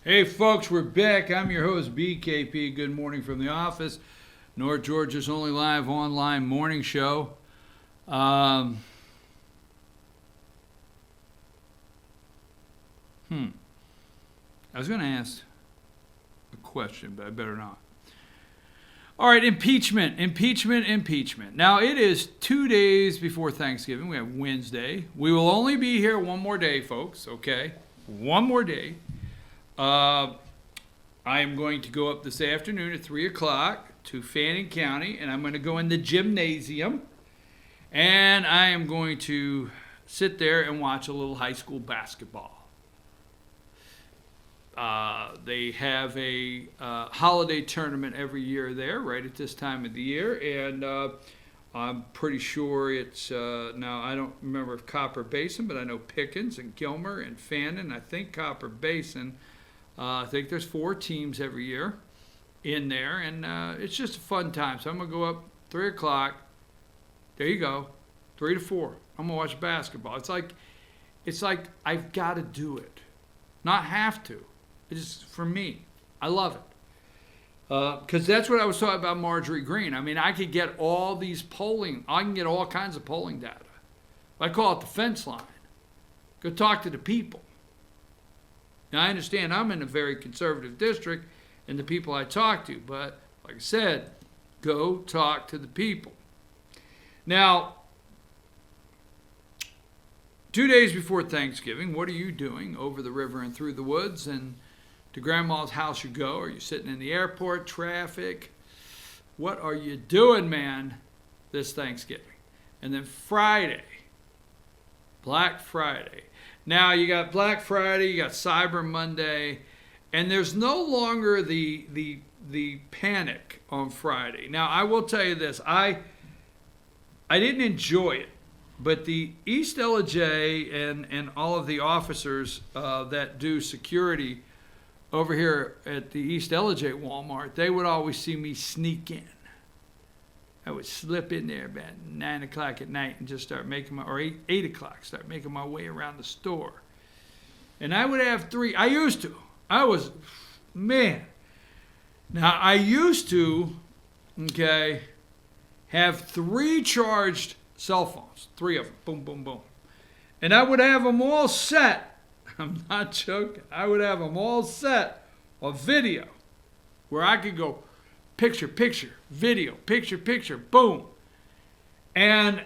Hey folks, we're back. I'm your host BKP. Good morning from the office. North Georgia's only live online morning show. I was going to ask a question, but I better not. All right, impeachment. Now, it is 2 days before Thanksgiving. We have Wednesday. We will only be here one more day, folks, okay? One more day. I am going to go up this afternoon at 3 o'clock to Fannin County, and I'm going to go in the gymnasium, and I am going to sit there and watch a little high school basketball. They have a holiday tournament every year there, right at this time of the year, and I'm pretty sure it's, now I don't remember if Copper Basin, but I know Pickens and Gilmer and Fannin. I think Copper Basin. I think there's 4 teams every year in there, and it's just a fun time. So I'm going to go up 3 o'clock. There you go, 3 to 4. I'm going to watch basketball. It's like I've got to do it. Not have to. It's just for me. I love it. Because that's what I was talking about Marjorie Greene. I mean, I could get all these I can get all kinds of polling data. I call it the fence line. Go talk to the people. Now, I understand I'm in a very conservative district and the people I talk to, but like I said, go talk to the people. Now, 2 days before Thanksgiving, what are you doing over the river and through the woods? And to grandma's house you go? Are you sitting in the airport, traffic? What are you doing, man, this Thanksgiving? And then Friday, Black Friday. Now, you got Black Friday, you got Cyber Monday, and there's no longer the panic on Friday. Now, I will tell you this. I didn't enjoy it, but the East LJ and all of the officers that do security over here at the East LJ Walmart, they would always see me sneak in. I would slip in there about 9 o'clock at night and just start making or 8 o'clock, start making my way around the store. And I would have 3. I used to. Now, I used to, have 3 charged cell phones. 3 of them. Boom, boom, boom. And I would have them all set. I'm not joking. I would have them all set on video where I could go picture, video, picture, boom. And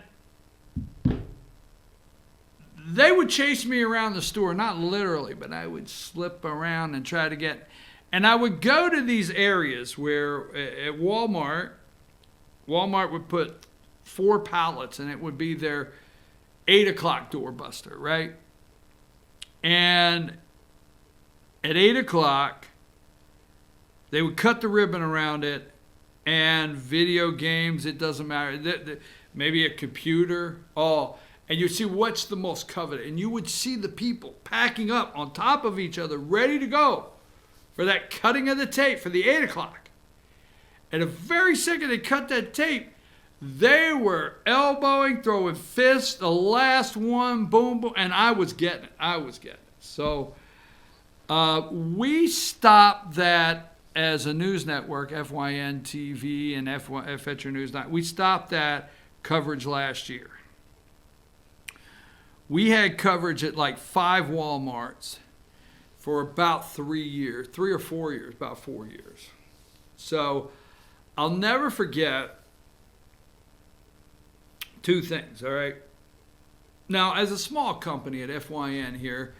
they would chase me around the store, not literally, but I would slip around and try to get, and I would go to these areas where at Walmart would put 4 pallets and it would be their 8 o'clock doorbuster, right? And at 8 o'clock, they would cut the ribbon around it, and video games, it doesn't matter. Maybe a computer, and you'd see what's the most coveted. And you would see the people packing up on top of each other, ready to go for that cutting of the tape for the 8 o'clock. And the very second they cut that tape, they were elbowing, throwing fists, the last one, boom, boom, and I was getting it. So we stopped that as a news network, FYN TV and FHR News. We stopped that coverage last year. We had coverage at like 5 Walmarts for about 3 years, 3 or 4 years, about 4 years. So I'll never forget 2 things, all right? Now, as a small company at FYN here,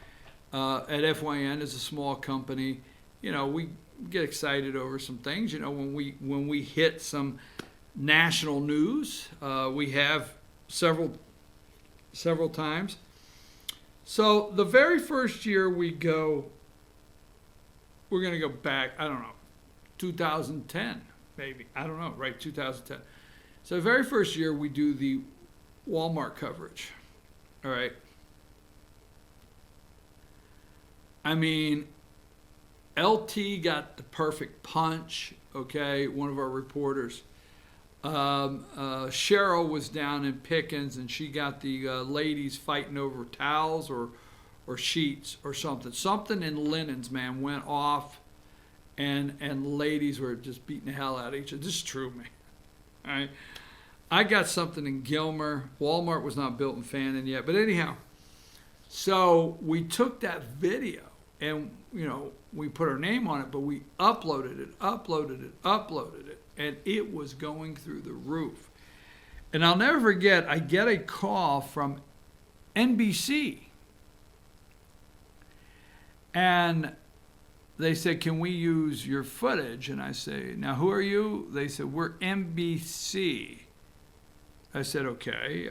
at FYN as a small company, we get excited over some things. When we hit some national news, we have several times. So the very first year we're going to go back, 2010 maybe, right, 2010. So the very first year we do the Walmart coverage, all right? I mean, LT got the perfect punch, okay, one of our reporters. Cheryl was down in Pickens, and she got the ladies fighting over towels or or sheets or something. Something in linens, man, went off, and ladies were just beating the hell out of each other. This is true, man. All right. I got something in Gilmer. Walmart was not built in Fannin yet. But anyhow, so we took that video and, we put our name on it, but we uploaded it, and it was going through the roof. And I'll never forget, I get a call from NBC. And they said, can we use your footage? And I say, now who are you? They said, we're NBC. I said, okay.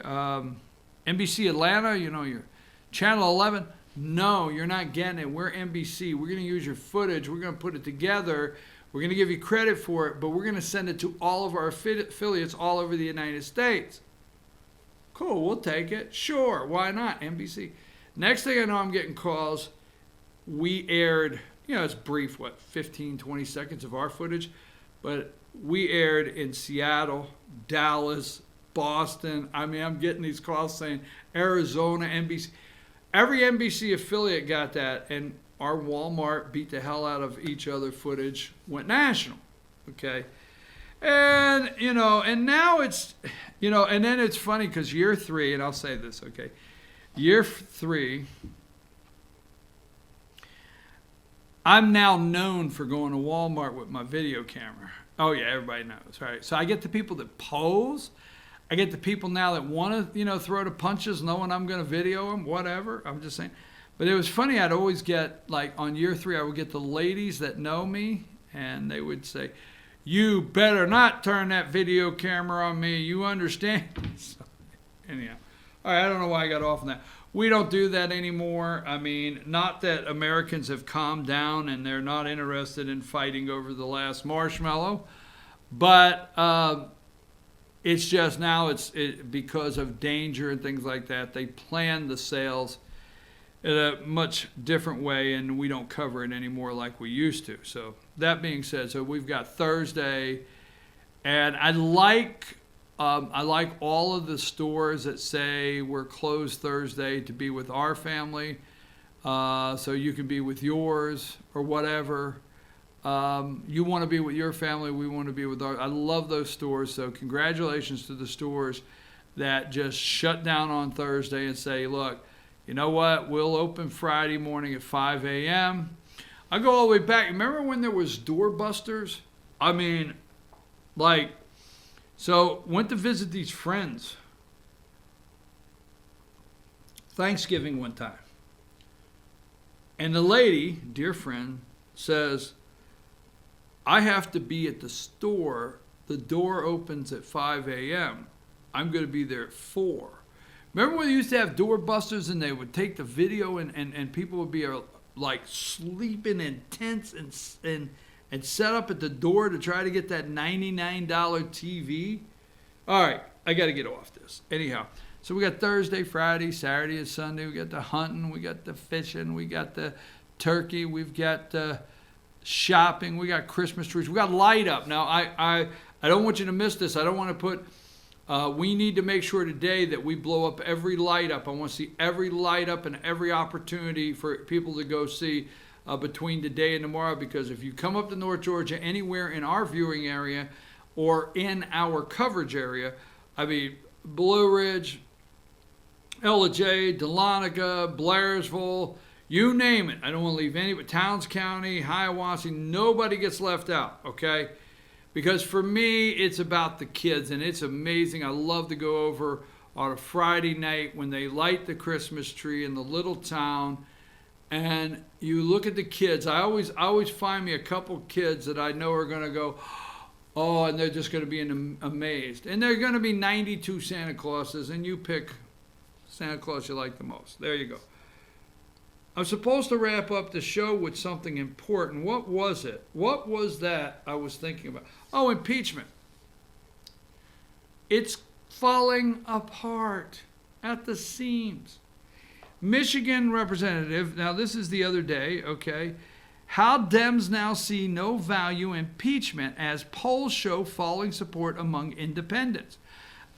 NBC Atlanta, your Channel 11. No, you're not getting it. We're NBC. We're going to use your footage. We're going to put it together. We're going to give you credit for it, but we're going to send it to all of our affiliates all over the United States. Cool, we'll take it. Sure, why not? NBC. Next thing I know, I'm getting calls. We aired, it's brief, 15, 20 seconds of our footage, but we aired in Seattle, Dallas, Boston. I'm getting these calls saying Arizona, NBC. Every NBC affiliate got that, and our Walmart beat the hell out of each other footage went national. Okay. And, and now it's, and then it's funny because year 3, and I'll say this, okay. Year 3, I'm now known for going to Walmart with my video camera. Oh, yeah, everybody knows, right? So I get the people that pose. I get the people now that want to, throw the punches knowing I'm going to video them, whatever. I'm just saying. But it was funny. I'd always get, on year 3, I would get the ladies that know me, and they would say, you better not turn that video camera on me. You understand? So, anyhow. All right, I don't know why I got off on that. We don't do that anymore. Not that Americans have calmed down and they're not interested in fighting over the last marshmallow, but it's just now because of danger and things like that. They plan the sales in a much different way, and we don't cover it anymore like we used to. So that being said, so we've got Thursday, and I like all of the stores that say we're closed Thursday to be with our family, so you can be with yours or whatever. You want to be with your family, we want to be with ours. I love those stores, so congratulations to the stores that just shut down on Thursday and say, look, you know what, we'll open Friday morning at 5 a.m. I go all the way back. Remember when there was doorbusters? So went to visit these friends. Thanksgiving one time. And the lady, dear friend, says, I have to be at the store. The door opens at 5 a.m. I'm going to be there at 4. Remember when they used to have doorbusters and they would take the video and people would be sleeping in tents and set up at the door to try to get that $99 TV? All right, I got to get off this. Anyhow, so we got Thursday, Friday, Saturday, and Sunday. We got the hunting, we got the fishing, we got the turkey, we've got the shopping, we got Christmas trees, we got light up. Now, I don't want you to miss this. I don't want to put... we need to make sure today that we blow up every light up. I want to see every light up and every opportunity for people to go see between today and tomorrow, because if you come up to North Georgia, anywhere in our viewing area or in our coverage area, Blue Ridge, Ella J, Dahlonega, Blairsville, you name it. I don't want to leave any, but Towns County, Hiawassee, nobody gets left out, okay? Because for me, it's about the kids, and it's amazing. I love to go over on a Friday night when they light the Christmas tree in the little town, and you look at the kids. I always find me a couple kids that I know are going to go, oh, and they're just going to be amazed. And they're going to be 92 Santa Clauses, and you pick Santa Claus you like the most. There you go. I'm supposed to wrap up the show with something important. What was it? What was that I was thinking about? Oh, impeachment. It's falling apart at the seams. Michigan representative, now this is the other day, okay? How Dems now see no value in impeachment as polls show falling support among independents.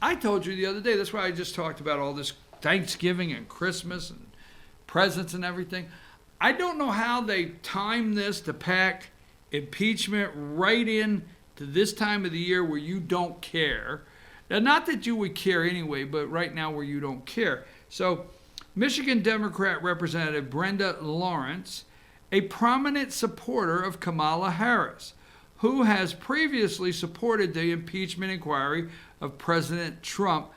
I told you the other day, that's why I just talked about all this Thanksgiving and Christmas and presents and everything. I don't know how they time this to pack impeachment right in to this time of the year where you don't care. Now, not that you would care anyway, but right now where you don't care. So, Michigan Democrat Representative Brenda Lawrence, a prominent supporter of Kamala Harris, who has previously supported the impeachment inquiry of President Trump,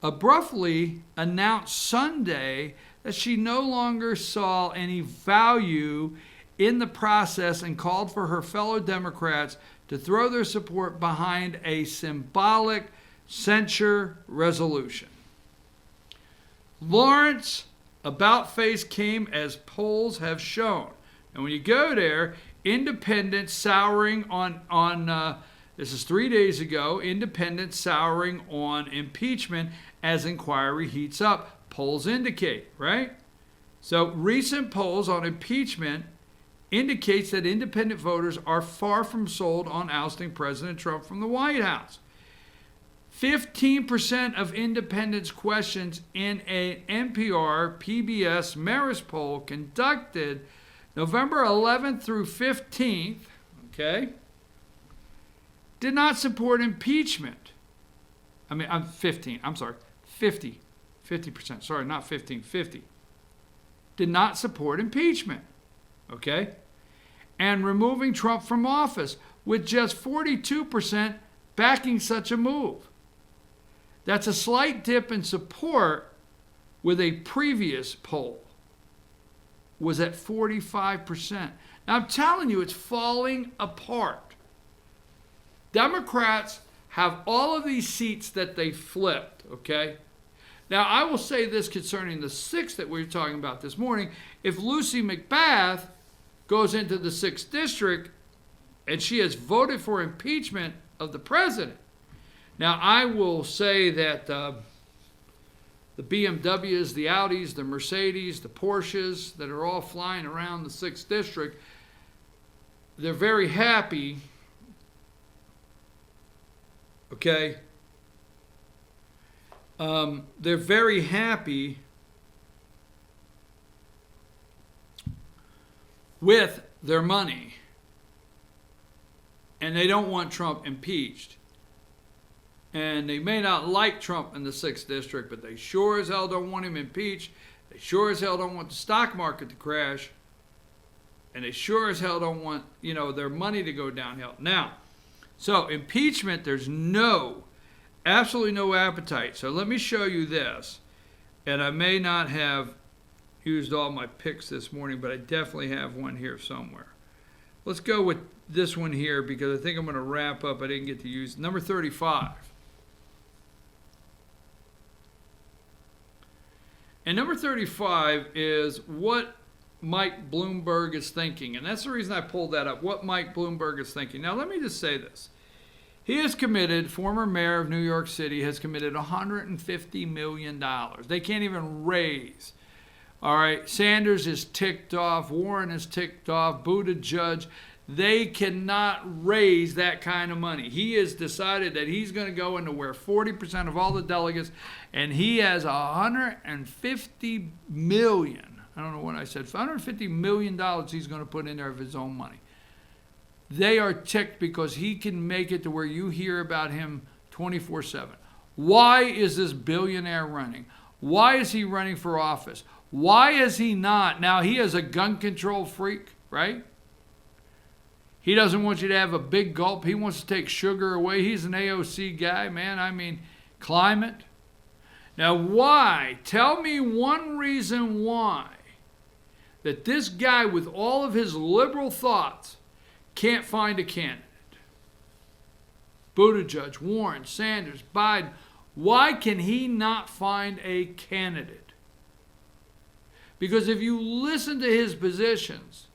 abruptly announced Sunday that she no longer saw any value in the process and called for her fellow Democrats to throw their support behind a symbolic censure resolution. Lawrence about-face came as polls have shown. And when you go there, independents souring on this is 3 days ago, independents souring on impeachment as inquiry heats up. Polls indicate, right? So recent polls on impeachment indicates that independent voters are far from sold on ousting President Trump from the White House. 15% of independents questions in an NPR PBS Marist poll conducted November 11th through 15th, okay, did not support impeachment. I'm 50. Sorry, not 15, 50. Did not support impeachment, okay? And removing Trump from office, with just 42% backing such a move. That's a slight dip in support with a previous poll was at 45%. Now, I'm telling you, it's falling apart. Democrats have all of these seats that they flipped, okay? Now, I will say this concerning the 6th that we were talking about this morning. If Lucy McBath goes into the 6th district and she has voted for impeachment of the president, now I will say that the BMWs, the Audis, the Mercedes, the Porsches that are all flying around the 6th district, they're very happy, okay? They're very happy with their money, and they don't want Trump impeached. And they may not like Trump in the 6th district, but they sure as hell don't want him impeached. They sure as hell don't want the stock market to crash. And they sure as hell don't want, their money to go downhill. Now, so impeachment, there's absolutely no appetite. So let me show you this. And I may not have used all my picks this morning, but I definitely have one here somewhere. Let's go with this one here because I think I'm going to wrap up. I didn't get to use number 35. And number 35 is what Mike Bloomberg is thinking. And that's the reason I pulled that up, what Mike Bloomberg is thinking. Now, let me just say this. He has committed, former mayor of New York City, has committed $150 million. They can't even raise. All right, Sanders is ticked off. Warren is ticked off. Buttigieg. They cannot raise that kind of money. He has decided that he's going to go into where 40% of all the delegates, and he has $150 million. I don't know what I said. $150 million he's going to put in there of his own money. They are ticked because he can make it to where you hear about him 24/7. Why is this billionaire running? Why is he running for office? Why is he not? Now, he is a gun control freak, right? He doesn't want you to have a big gulp. He wants to take sugar away. He's an AOC guy, man. Climate. Now, why? Tell me one reason why that this guy with all of his liberal thoughts can't find a candidate. Buttigieg, Warren, Sanders, Biden. Why can he not find a candidate? Because if you listen to his positions,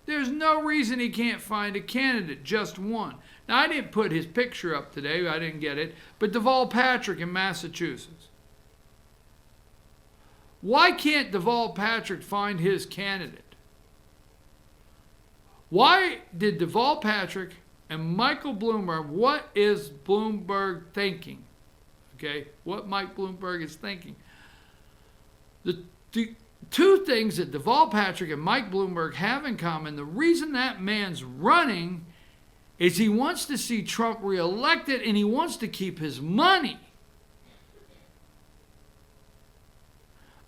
there's no reason he can't find a candidate, just one. Now, I didn't put his picture up today. I didn't get it. But Deval Patrick in Massachusetts. Why can't Deval Patrick find his candidate? Why did Deval Patrick and Michael Bloomberg, what is Bloomberg thinking? Okay, what Mike Bloomberg is thinking. two things that Deval Patrick and Mike Bloomberg have in common. The reason that man's running is he wants to see Trump reelected and he wants to keep his money.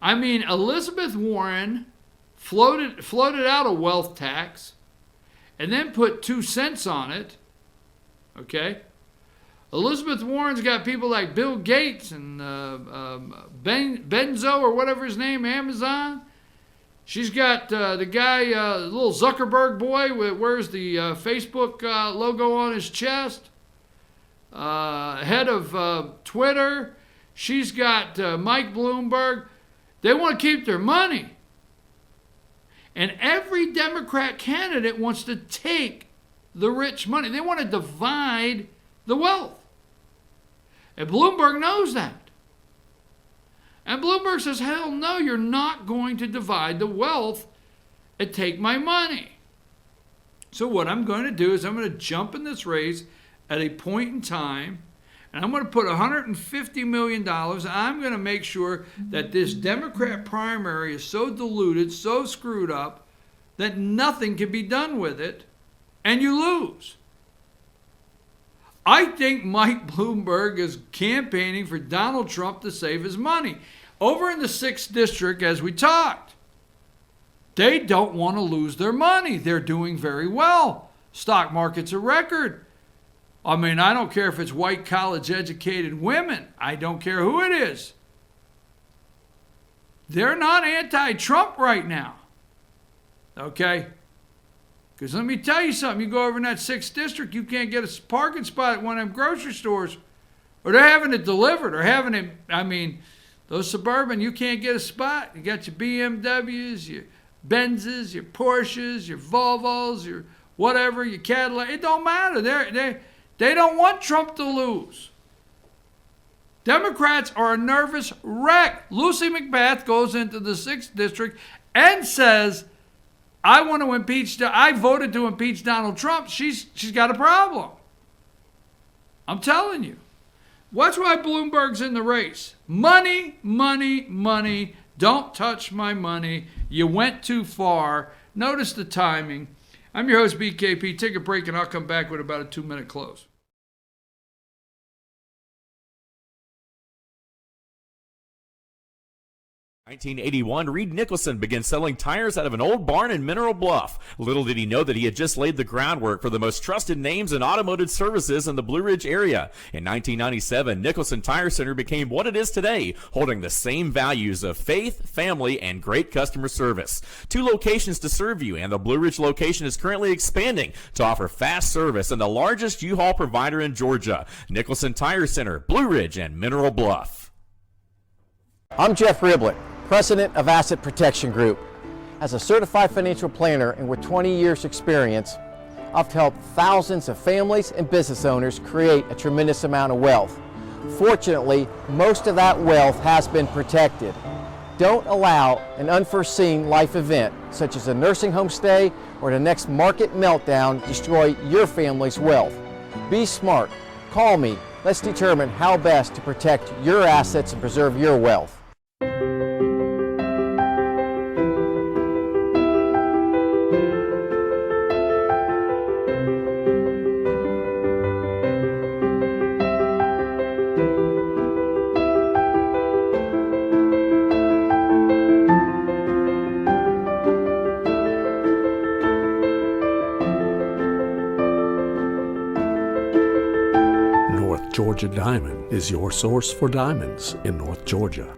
I mean, Elizabeth Warren floated out a wealth tax and then put 2 cents on it. Okay? Elizabeth Warren's got people like Bill Gates and Benzo or whatever his name, Amazon. She's got the guy, little Zuckerberg boy, wears the Facebook logo on his chest. Head of Twitter. She's got Mike Bloomberg. They want to keep their money. And every Democrat candidate wants to take the rich money. They want to divide the wealth. And Bloomberg knows that. And Bloomberg says, hell no, you're not going to divide the wealth and take my money. So what I'm going to do is I'm going to jump in this race at a point in time, and I'm going to put $150 million. I'm going to make sure that this Democrat primary is so diluted, so screwed up, that nothing can be done with it, and you lose. I think Mike Bloomberg is campaigning for Donald Trump to save his money. Over in the 6th District, as we talked, they don't want to lose their money. They're doing very well. Stock market's a record. I mean, I don't care if it's white college-educated women. I don't care who it is. They're not anti-Trump right now. Okay? Because let me tell you something. You go over in that 6th District, you can't get a parking spot at one of them grocery stores. Or they're having it delivered. Or having it, I mean, those Suburban, you can't get a spot. You got your BMWs, your Benzes, your Porsches, your Volvos, your whatever, your Cadillac. It don't matter. They don't want Trump to lose. Democrats are a nervous wreck. Lucy McBath goes into the 6th District and says, I want to impeach, I voted to impeach Donald Trump. She's got a problem. I'm telling you. That's why Bloomberg's in the race. Money, money, money. Don't touch my money. You went too far. Notice the timing. I'm your host, BKP. Take a break and I'll come back with about a 2-minute close. 1981, Reed Nicholson began selling tires out of an old barn in Mineral Bluff. Little did he know that he had just laid the groundwork for the most trusted names in automotive services in the Blue Ridge area. In 1997, Nicholson Tire Center became what it is today, holding the same values of faith, family, and great customer service. 2 locations to serve you, and the Blue Ridge location is currently expanding to offer fast service and the largest U-Haul provider in Georgia. Nicholson Tire Center, Blue Ridge, and Mineral Bluff. I'm Jeff Riblett, President of Asset Protection Group. As a certified financial planner and with 20 years experience, I've helped thousands of families and business owners create a tremendous amount of wealth. Fortunately, most of that wealth has been protected. Don't allow an unforeseen life event, such as a nursing home stay or the next market meltdown, destroy your family's wealth. Be smart. Call me. Let's determine how best to protect your assets and preserve your wealth. Georgia Diamond is your source for diamonds in North Georgia.